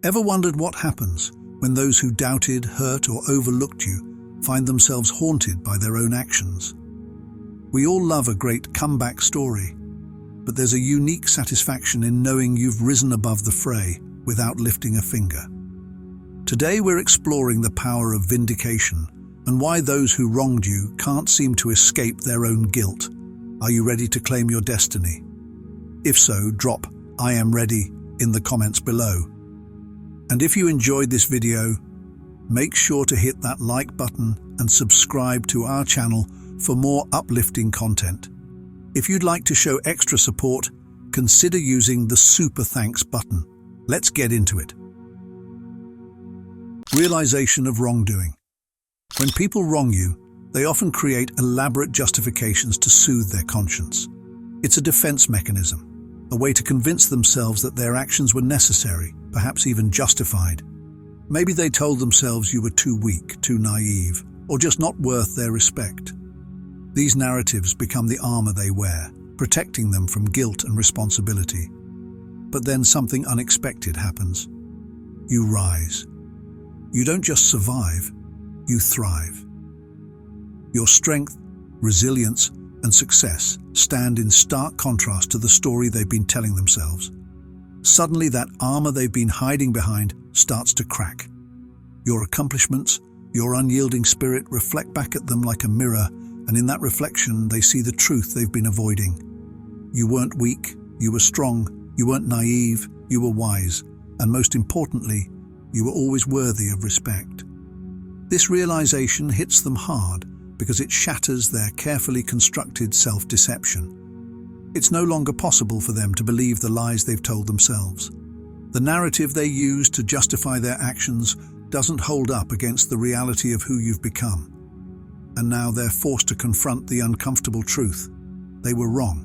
Ever wondered what happens when those who doubted, hurt, or overlooked you find themselves haunted by their own actions? We all love a great comeback story, but there's a unique satisfaction in knowing you've risen above the fray without lifting a finger. Today we're exploring the power of vindication and why those who wronged you can't seem to escape their own guilt. Are you ready to claim your destiny? If so, drop "I am ready" in the comments below. And if you enjoyed this video, make sure to hit that like button and subscribe to our channel for more uplifting content. If you'd like to show extra support, consider using the super thanks button. Let's get into it. Realization of wrongdoing. When people wrong you, they often create elaborate justifications to soothe their conscience. It's a defense mechanism, a way to convince themselves that their actions were necessary, perhaps even justified. Maybe they told themselves you were too weak, too naive, or just not worth their respect. These narratives become the armor they wear, protecting them from guilt and responsibility. But then something unexpected happens. You rise. You don't just survive, you thrive. Your strength, resilience, and success stand in stark contrast to the story they've been telling themselves. Suddenly, that armor they've been hiding behind starts to crack. Your accomplishments, your unyielding spirit reflect back at them like a mirror, and in that reflection, they see the truth they've been avoiding. You weren't weak, you were strong, you weren't naive, you were wise, and most importantly, you were always worthy of respect. This realization hits them hard because it shatters their carefully constructed self-deception. It's no longer possible for them to believe the lies they've told themselves. The narrative they use to justify their actions doesn't hold up against the reality of who you've become. And now they're forced to confront the uncomfortable truth. They were wrong.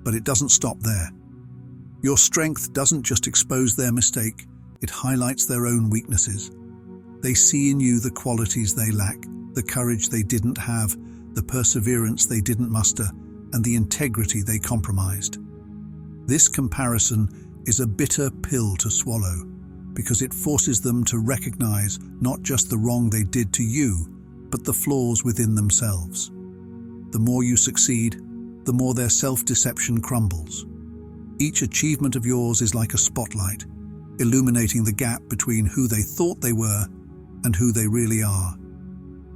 But it doesn't stop there. Your strength doesn't just expose their mistake, it highlights their own weaknesses. They see in you the qualities they lack, the courage they didn't have, the perseverance they didn't muster, and the integrity they compromised. This comparison is a bitter pill to swallow because it forces them to recognize not just the wrong they did to you, but the flaws within themselves. The more you succeed, the more their self-deception crumbles. Each achievement of yours is like a spotlight, illuminating the gap between who they thought they were and who they really are.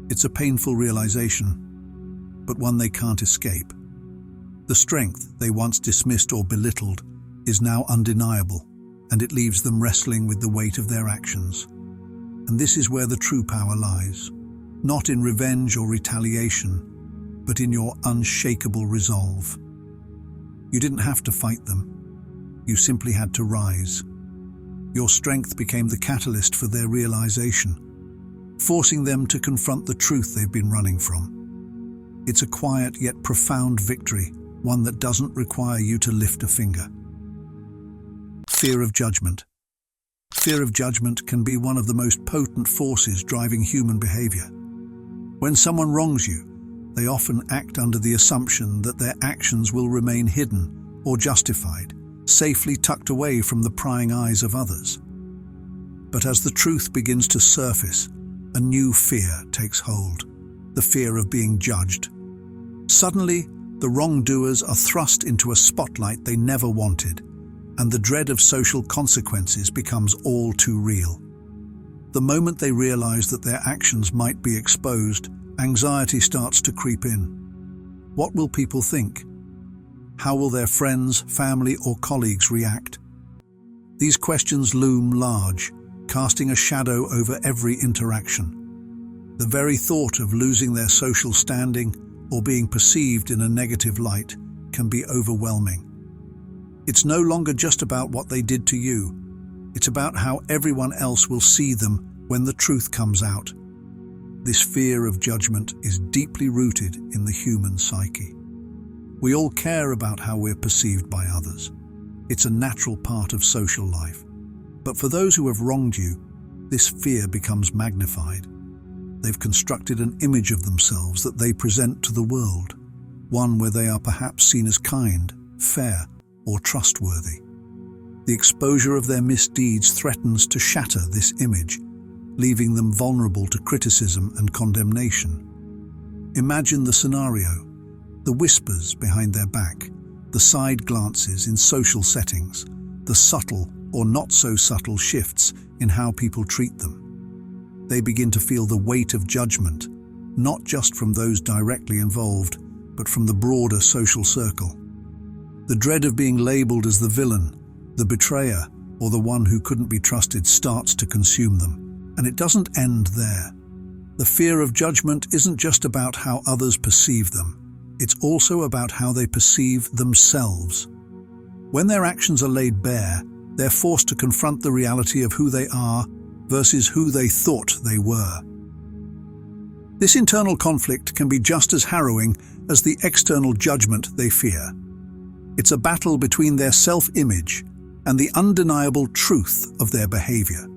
It's a painful realization, but one they can't escape. The strength they once dismissed or belittled is now undeniable, and it leaves them wrestling with the weight of their actions. And this is where the true power lies. Not in revenge or retaliation, but in your unshakable resolve. You didn't have to fight them. You simply had to rise. Your strength became the catalyst for their realization, forcing them to confront the truth they've been running from. It's a quiet yet profound victory, one that doesn't require you to lift a finger. Fear of judgment. Fear of judgment can be one of the most potent forces driving human behavior. When someone wrongs you, they often act under the assumption that their actions will remain hidden or justified, safely tucked away from the prying eyes of others. But as the truth begins to surface, a new fear takes hold, the fear of being judged. Suddenly, the wrongdoers are thrust into a spotlight they never wanted, and the dread of social consequences becomes all too real. The moment they realize that their actions might be exposed, anxiety starts to creep in. What will people think? How will their friends, family, or colleagues react? These questions loom large, casting a shadow over every interaction. The very thought of losing their social standing or being perceived in a negative light can be overwhelming. It's no longer just about what they did to you. It's about how everyone else will see them when the truth comes out. This fear of judgment is deeply rooted in the human psyche. We all care about how we're perceived by others. It's a natural part of social life. But for those who have wronged you, this fear becomes magnified. They've constructed an image of themselves that they present to the world, one where they are perhaps seen as kind, fair, or trustworthy. The exposure of their misdeeds threatens to shatter this image, leaving them vulnerable to criticism and condemnation. Imagine the scenario: the whispers behind their back, the side glances in social settings, the subtle or not so subtle shifts in how people treat them. They begin to feel the weight of judgment, not just from those directly involved, but from the broader social circle. The dread of being labeled as the villain, the betrayer, or the one who couldn't be trusted starts to consume them. And it doesn't end there. The fear of judgment isn't just about how others perceive them. It's also about how they perceive themselves. When their actions are laid bare, they're forced to confront the reality of who they are versus who they thought they were. This internal conflict can be just as harrowing as the external judgment they fear. It's a battle between their self-image and the undeniable truth of their behavior.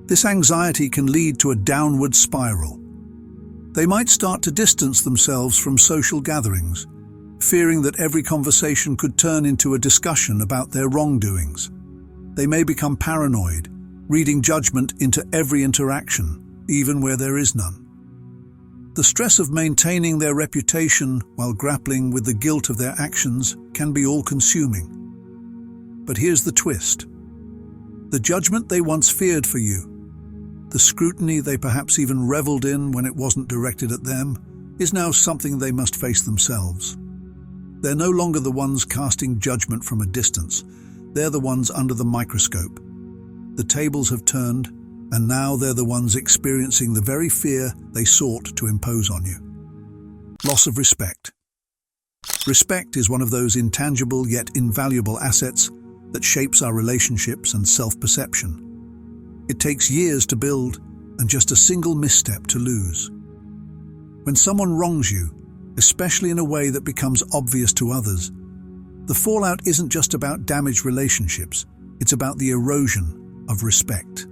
This anxiety can lead to a downward spiral. They might start to distance themselves from social gatherings, fearing that every conversation could turn into a discussion about their wrongdoings. They may become paranoid, reading judgment into every interaction, even where there is none. The stress of maintaining their reputation while grappling with the guilt of their actions can be all-consuming. But here's the twist. The judgment they once feared for you, the scrutiny they perhaps even reveled in when it wasn't directed at them, is now something they must face themselves. They're no longer the ones casting judgment from a distance. They're the ones under the microscope. The tables have turned, and now they're the ones experiencing the very fear they sought to impose on you. Loss of respect. Respect is one of those intangible yet invaluable assets that shapes our relationships and self-perception. It takes years to build and just a single misstep to lose. When someone wrongs you, especially in a way that becomes obvious to others, the fallout isn't just about damaged relationships, it's about the erosion of respect.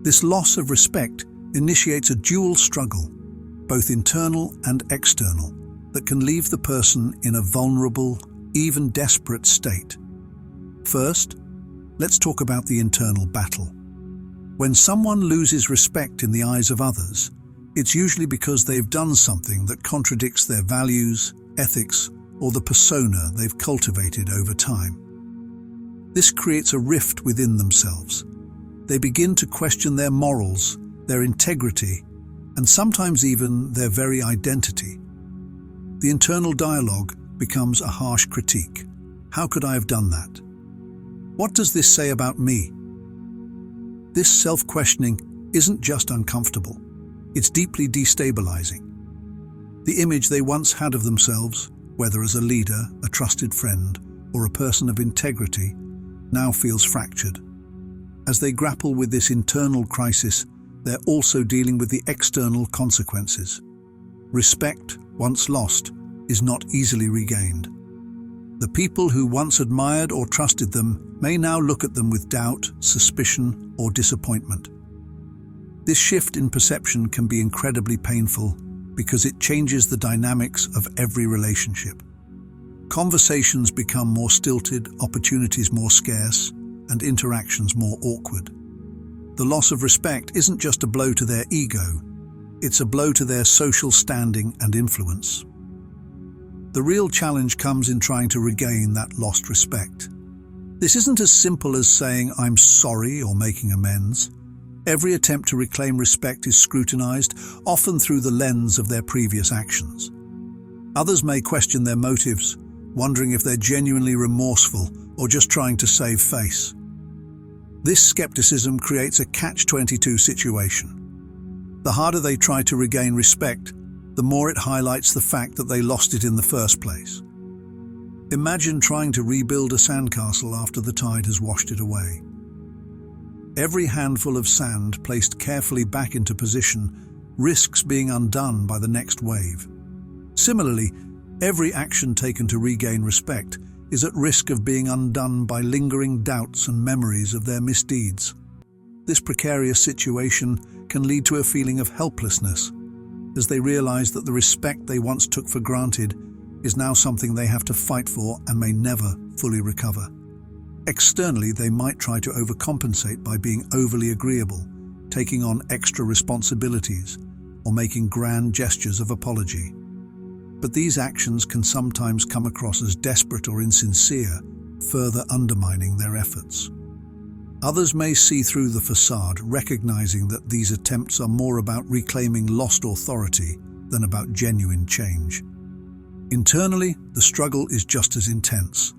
This loss of respect initiates a dual struggle, both internal and external, that can leave the person in a vulnerable, even desperate state. First, let's talk about the internal battle. When someone loses respect in the eyes of others, it's usually because they've done something that contradicts their values, ethics, or the persona they've cultivated over time. This creates a rift within themselves. They begin to question their morals, their integrity, and sometimes even their very identity. The internal dialogue becomes a harsh critique. How could I have done that? What does this say about me? This self-questioning isn't just uncomfortable, it's deeply destabilizing. The image they once had of themselves, whether as a leader, a trusted friend, or a person of integrity, now feels fractured. As they grapple with this internal crisis, they're also dealing with the external consequences. Respect, once lost, is not easily regained. The people who once admired or trusted them may now look at them with doubt, suspicion, or disappointment. This shift in perception can be incredibly painful because it changes the dynamics of every relationship. Conversations become more stilted, opportunities more scarce, and interactions more awkward. The loss of respect isn't just a blow to their ego, it's a blow to their social standing and influence. The real challenge comes in trying to regain that lost respect. This isn't as simple as saying I'm sorry or making amends. Every attempt to reclaim respect is scrutinized, often through the lens of their previous actions. Others may question their motives, wondering if they're genuinely remorseful or just trying to save face. This skepticism creates a catch-22 situation. The harder they try to regain respect, the more it highlights the fact that they lost it in the first place. Imagine trying to rebuild a sandcastle after the tide has washed it away. Every handful of sand placed carefully back into position risks being undone by the next wave. Similarly, every action taken to regain respect is at risk of being undone by lingering doubts and memories of their misdeeds. This precarious situation can lead to a feeling of helplessness, as they realize that the respect they once took for granted is now something they have to fight for and may never fully recover. Externally, they might try to overcompensate by being overly agreeable, taking on extra responsibilities, or making grand gestures of apology. But these actions can sometimes come across as desperate or insincere, further undermining their efforts. Others may see through the facade, recognizing that these attempts are more about reclaiming lost authority than about genuine change. Internally, the struggle is just as intense.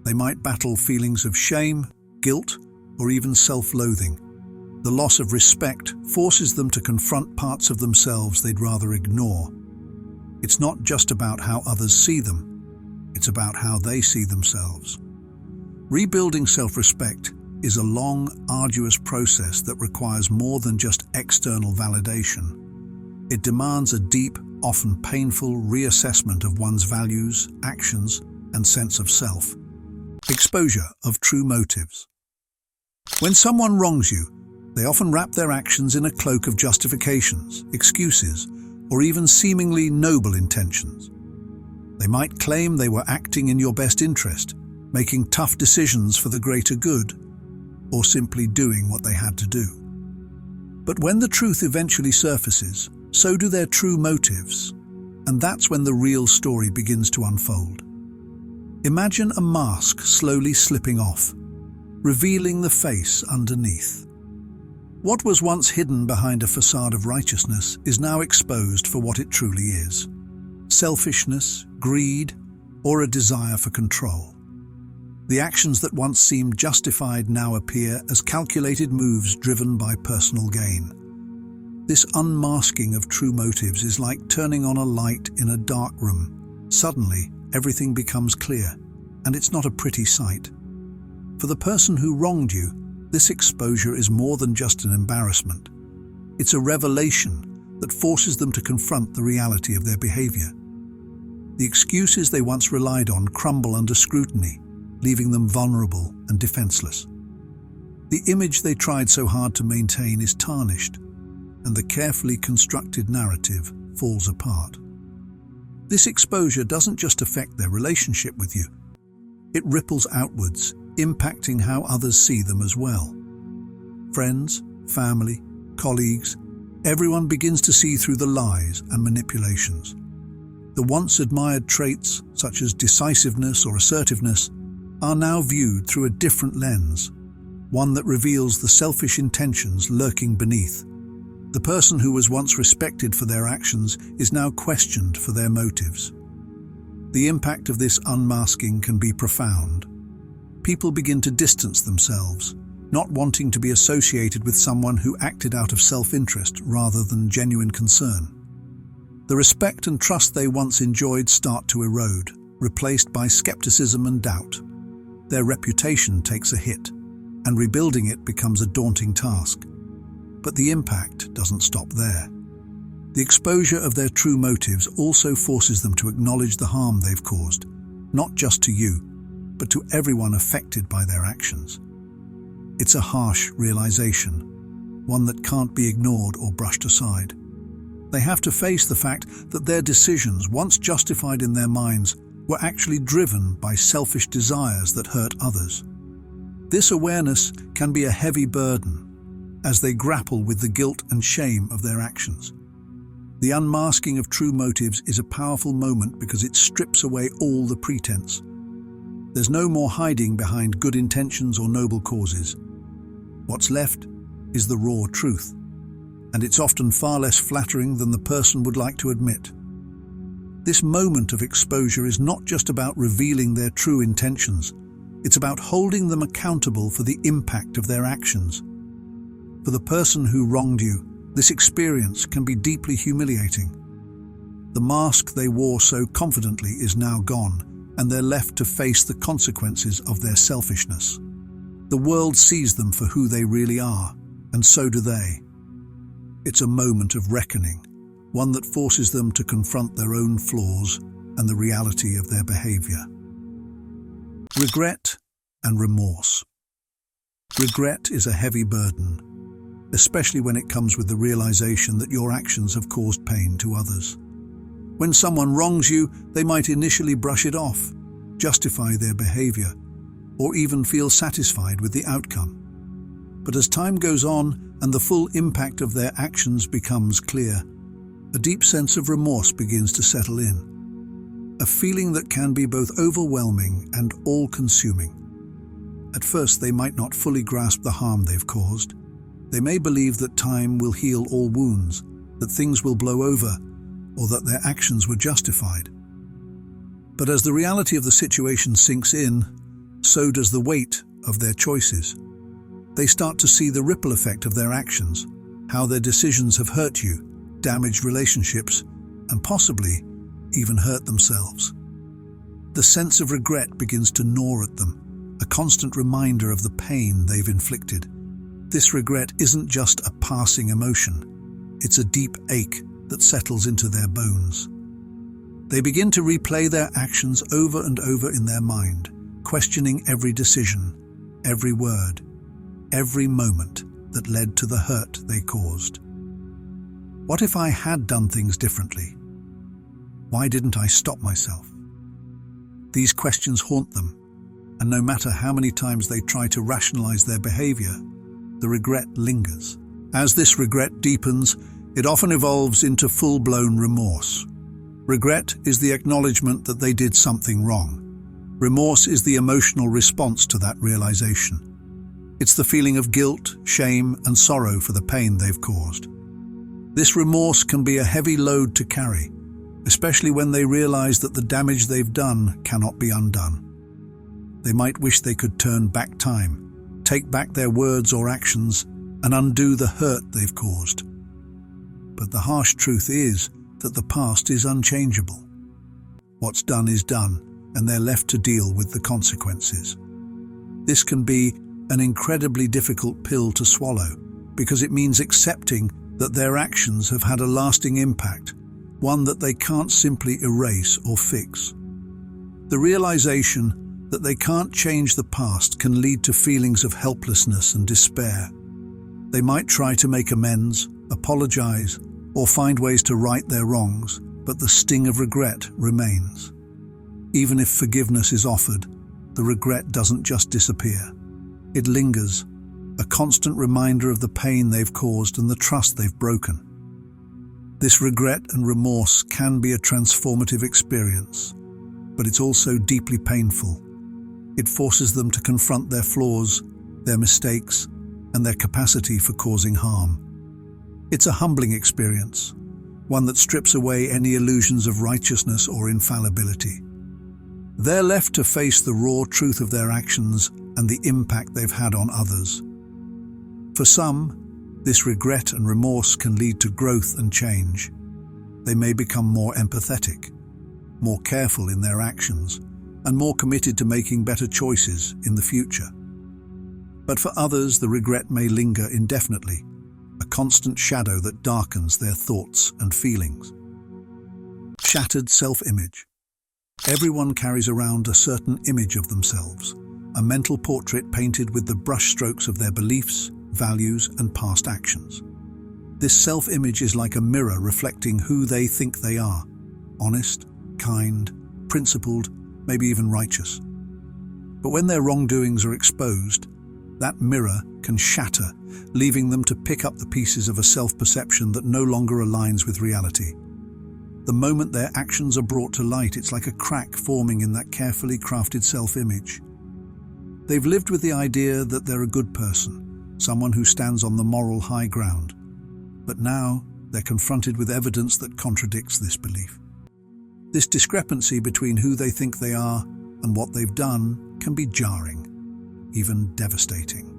They might battle feelings of shame, guilt, or even self-loathing. The loss of respect forces them to confront parts of themselves they'd rather ignore. It's not just about how others see them, it's about how they see themselves. Rebuilding self-respect is a long, arduous process that requires more than just external validation. It demands a deep, often painful reassessment of one's values, actions, and sense of self. Exposure of true motives. When someone wrongs you, they often wrap their actions in a cloak of justifications, excuses, or even seemingly noble intentions. They might claim they were acting in your best interest, making tough decisions for the greater good, or simply doing what they had to do. But when the truth eventually surfaces, so do their true motives, and that's when the real story begins to unfold. Imagine a mask slowly slipping off, revealing the face underneath. What was once hidden behind a facade of righteousness is now exposed for what it truly is: selfishness, greed, or a desire for control. The actions that once seemed justified now appear as calculated moves driven by personal gain. This unmasking of true motives is like turning on a light in a dark room. Suddenly, everything becomes clear, and it's not a pretty sight. For the person who wronged you, this exposure is more than just an embarrassment. It's a revelation that forces them to confront the reality of their behavior. The excuses they once relied on crumble under scrutiny, leaving them vulnerable and defenseless. The image they tried so hard to maintain is tarnished, and the carefully constructed narrative falls apart. This exposure doesn't just affect their relationship with you. It ripples outwards, impacting how others see them as well. Friends, family, colleagues, everyone begins to see through the lies and manipulations. The once admired traits, such as decisiveness or assertiveness, are now viewed through a different lens, one that reveals the selfish intentions lurking beneath. The person who was once respected for their actions is now questioned for their motives. The impact of this unmasking can be profound. People begin to distance themselves, not wanting to be associated with someone who acted out of self-interest rather than genuine concern. The respect and trust they once enjoyed start to erode, replaced by skepticism and doubt. Their reputation takes a hit, and rebuilding it becomes a daunting task. But the impact doesn't stop there. The exposure of their true motives also forces them to acknowledge the harm they've caused, not just to you, but to everyone affected by their actions. It's a harsh realization, one that can't be ignored or brushed aside. They have to face the fact that their decisions, once justified in their minds, were actually driven by selfish desires that hurt others. This awareness can be a heavy burden as they grapple with the guilt and shame of their actions. The unmasking of true motives is a powerful moment because it strips away all the pretense. There's no more hiding behind good intentions or noble causes. What's left is the raw truth, and it's often far less flattering than the person would like to admit. This moment of exposure is not just about revealing their true intentions, it's about holding them accountable for the impact of their actions. For the person who wronged you, this experience can be deeply humiliating. The mask they wore so confidently is now gone, and they're left to face the consequences of their selfishness. The world sees them for who they really are, and so do they. It's a moment of reckoning, one that forces them to confront their own flaws and the reality of their behavior. Regret and remorse. Regret is a heavy burden, especially when it comes with the realization that your actions have caused pain to others. When someone wrongs you, they might initially brush it off, justify their behavior, or even feel satisfied with the outcome. But as time goes on and the full impact of their actions becomes clear, a deep sense of remorse begins to settle in, a feeling that can be both overwhelming and all-consuming. At first, they might not fully grasp the harm they've caused. They may believe that time will heal all wounds, that things will blow over, or that their actions were justified. But as the reality of the situation sinks in, so does the weight of their choices. They start to see the ripple effect of their actions, how their decisions have hurt you, damaged relationships, and possibly even hurt themselves. The sense of regret begins to gnaw at them, a constant reminder of the pain they've inflicted. This regret isn't just a passing emotion, it's a deep ache that settles into their bones. They begin to replay their actions over and over in their mind, questioning every decision, every word, every moment that led to the hurt they caused. What if I had done things differently? Why didn't I stop myself? These questions haunt them, and no matter how many times they try to rationalize their behavior, the regret lingers. As this regret deepens, it often evolves into full-blown remorse. Regret is the acknowledgement that they did something wrong. Remorse is the emotional response to that realization. It's the feeling of guilt, shame, and sorrow for the pain they've caused. This remorse can be a heavy load to carry, especially when they realize that the damage they've done cannot be undone. They might wish they could turn back time, take back their words or actions, and undo the hurt they've caused. But the harsh truth is that the past is unchangeable. What's done is done, and they're left to deal with the consequences. This can be an incredibly difficult pill to swallow, because it means accepting that their actions have had a lasting impact, one that they can't simply erase or fix. The realization that they can't change the past can lead to feelings of helplessness and despair. They might try to make amends, apologize, or find ways to right their wrongs, but the sting of regret remains. Even if forgiveness is offered, the regret doesn't just disappear. It lingers, a constant reminder of the pain they've caused and the trust they've broken. This regret and remorse can be a transformative experience, but it's also deeply painful. It forces them to confront their flaws, their mistakes, and their capacity for causing harm. It's a humbling experience, one that strips away any illusions of righteousness or infallibility. They're left to face the raw truth of their actions and the impact they've had on others. For some, this regret and remorse can lead to growth and change. They may become more empathetic, more careful in their actions, and more committed to making better choices in the future. But for others, the regret may linger indefinitely, a constant shadow that darkens their thoughts and feelings. Shattered self-image. Everyone carries around a certain image of themselves, a mental portrait painted with the brushstrokes of their beliefs, values, and past actions. This self-image is like a mirror reflecting who they think they are: honest, kind, principled, maybe even righteous. But when their wrongdoings are exposed, that mirror can shatter, leaving them to pick up the pieces of a self-perception that no longer aligns with reality. The moment their actions are brought to light, it's like a crack forming in that carefully crafted self-image. They've lived with the idea that they're a good person, someone who stands on the moral high ground. But now they're confronted with evidence that contradicts this belief. This discrepancy between who they think they are and what they've done can be jarring, even devastating.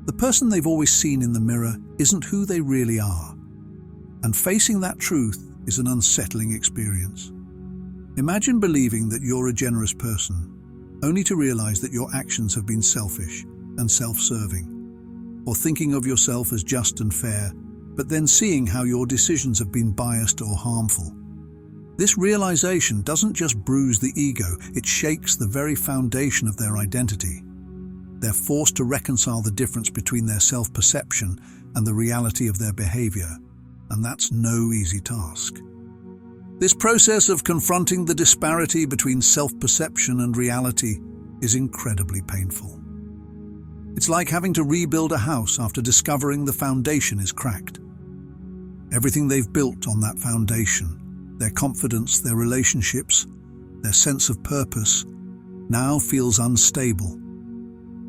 The person they've always seen in the mirror isn't who they really are, and facing that truth is an unsettling experience. Imagine believing that you're a generous person, only to realize that your actions have been selfish and self-serving, or thinking of yourself as just and fair, but then seeing how your decisions have been biased or harmful. This realization doesn't just bruise the ego, it shakes the very foundation of their identity. They're forced to reconcile the difference between their self-perception and the reality of their behavior, and that's no easy task. This process of confronting the disparity between self-perception and reality is incredibly painful. It's like having to rebuild a house after discovering the foundation is cracked. Everything they've built on that foundation, their confidence, their relationships, their sense of purpose, now feels unstable.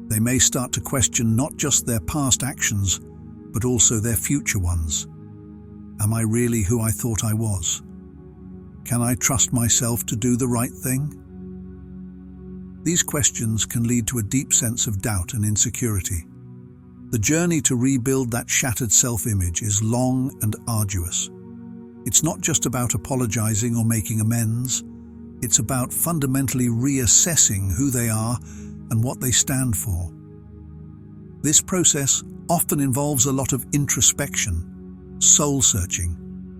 They may start to question not just their past actions, but also their future ones. Am I really who I thought I was? Can I trust myself to do the right thing? These questions can lead to a deep sense of doubt and insecurity. The journey to rebuild that shattered self-image is long and arduous. It's not just about apologizing or making amends. It's about fundamentally reassessing who they are and what they stand for. This process often involves a lot of introspection, soul-searching,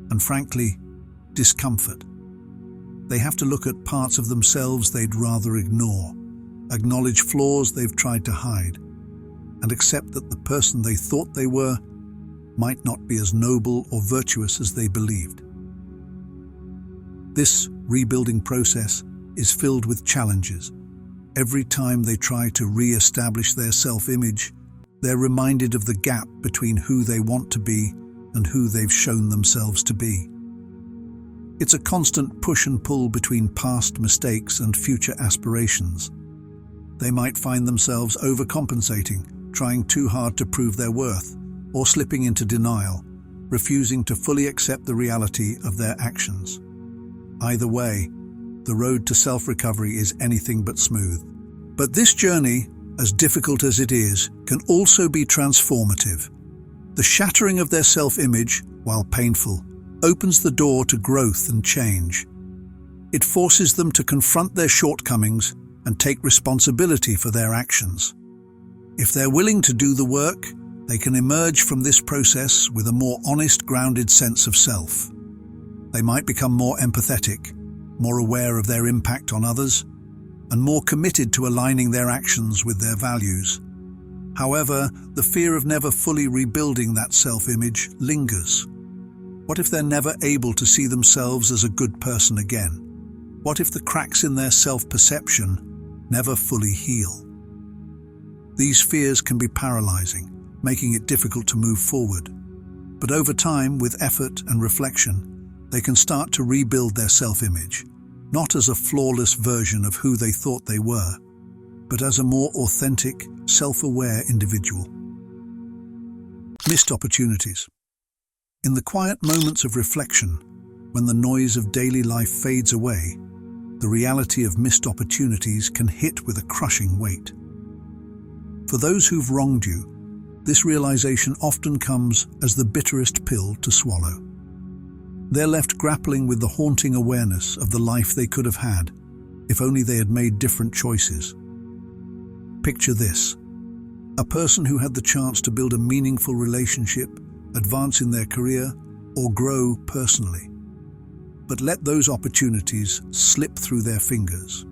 and frankly, discomfort. They have to look at parts of themselves they'd rather ignore, acknowledge flaws they've tried to hide, and accept that the person they thought they were might not be as noble or virtuous as they believed. This rebuilding process is filled with challenges. Every time they try to re-establish their self-image, they're reminded of the gap between who they want to be and who they've shown themselves to be. It's a constant push and pull between past mistakes and future aspirations. They might find themselves overcompensating, trying too hard to prove their worth, or slipping into denial, refusing to fully accept the reality of their actions. Either way, the road to self-recovery is anything but smooth. But this journey, as difficult as it is, can also be transformative. The shattering of their self-image, while painful, opens the door to growth and change. It forces them to confront their shortcomings and take responsibility for their actions. If they're willing to do the work, they can emerge from this process with a more honest, grounded sense of self. They might become more empathetic, more aware of their impact on others, and more committed to aligning their actions with their values. However, the fear of never fully rebuilding that self-image lingers. What if they're never able to see themselves as a good person again? What if the cracks in their self-perception never fully heal? These fears can be paralyzing, making it difficult to move forward. But over time, with effort and reflection, they can start to rebuild their self-image, not as a flawless version of who they thought they were, but as a more authentic, self-aware individual. Missed opportunities. In the quiet moments of reflection, when the noise of daily life fades away, the reality of missed opportunities can hit with a crushing weight. For those who've wronged you, this realization often comes as the bitterest pill to swallow. They're left grappling with the haunting awareness of the life they could have had if only they had made different choices. Picture this: a person who had the chance to build a meaningful relationship, advance in their career, or grow personally, but let those opportunities slip through their fingers.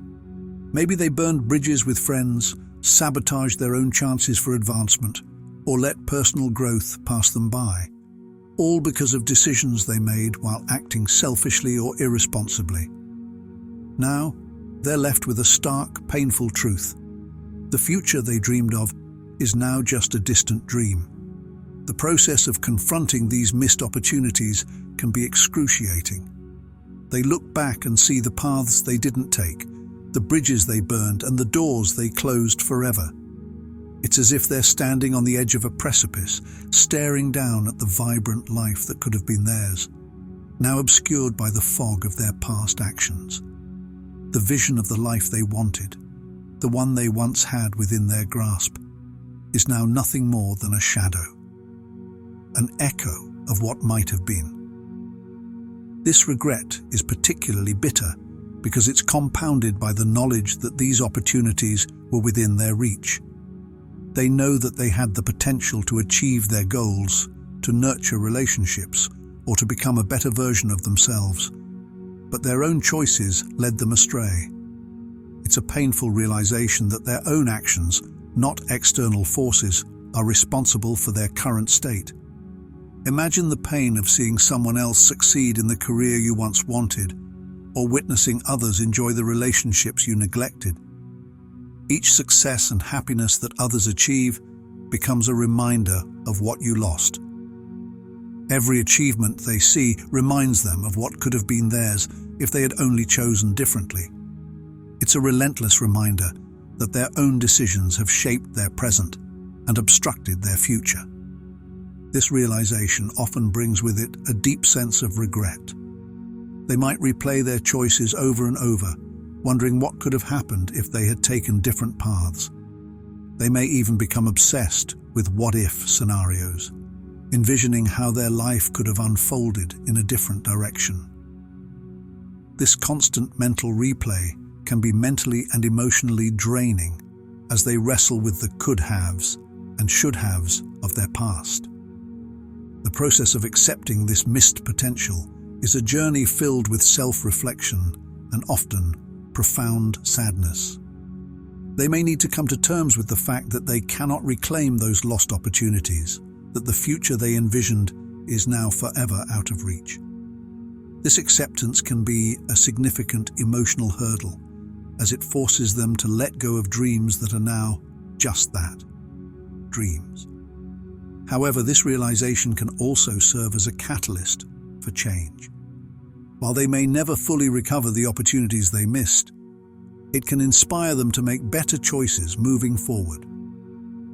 Maybe they burned bridges with friends, sabotaged their own chances for advancement, or let personal growth pass them by, all because of decisions they made while acting selfishly or irresponsibly. Now, they're left with a stark, painful truth. The future they dreamed of is now just a distant dream. The process of confronting these missed opportunities can be excruciating. They look back and see the paths they didn't take, the bridges they burned, and the doors they closed forever. It's as if they're standing on the edge of a precipice, staring down at the vibrant life that could have been theirs, now obscured by the fog of their past actions. The vision of the life they wanted, the one they once had within their grasp, is now nothing more than a shadow, an echo of what might have been. This regret is particularly bitter because it's compounded by the knowledge that these opportunities were within their reach. They know that they had the potential to achieve their goals, to nurture relationships, or to become a better version of themselves. But their own choices led them astray. It's a painful realization that their own actions, not external forces, are responsible for their current state. Imagine the pain of seeing someone else succeed in the career you once wanted, or witnessing others enjoy the relationships you neglected. Each success and happiness that others achieve becomes a reminder of what you lost. Every achievement they see reminds them of what could have been theirs if they had only chosen differently. It's a relentless reminder that their own decisions have shaped their present and obstructed their future. This realization often brings with it a deep sense of regret. They might replay their choices over and over, wondering what could have happened if they had taken different paths. They may even become obsessed with what-if scenarios, envisioning how their life could have unfolded in a different direction. This constant mental replay can be mentally and emotionally draining as they wrestle with the could-haves and should-haves of their past. The process of accepting this missed potential is a journey filled with self-reflection and often profound sadness. They may need to come to terms with the fact that they cannot reclaim those lost opportunities, that the future they envisioned is now forever out of reach. This acceptance can be a significant emotional hurdle, as it forces them to let go of dreams that are now just that, dreams. However, this realization can also serve as a catalyst for change. While they may never fully recover the opportunities they missed, it can inspire them to make better choices moving forward.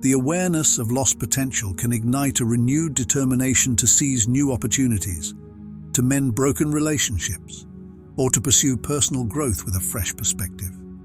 The awareness of lost potential can ignite a renewed determination to seize new opportunities, to mend broken relationships, or to pursue personal growth with a fresh perspective.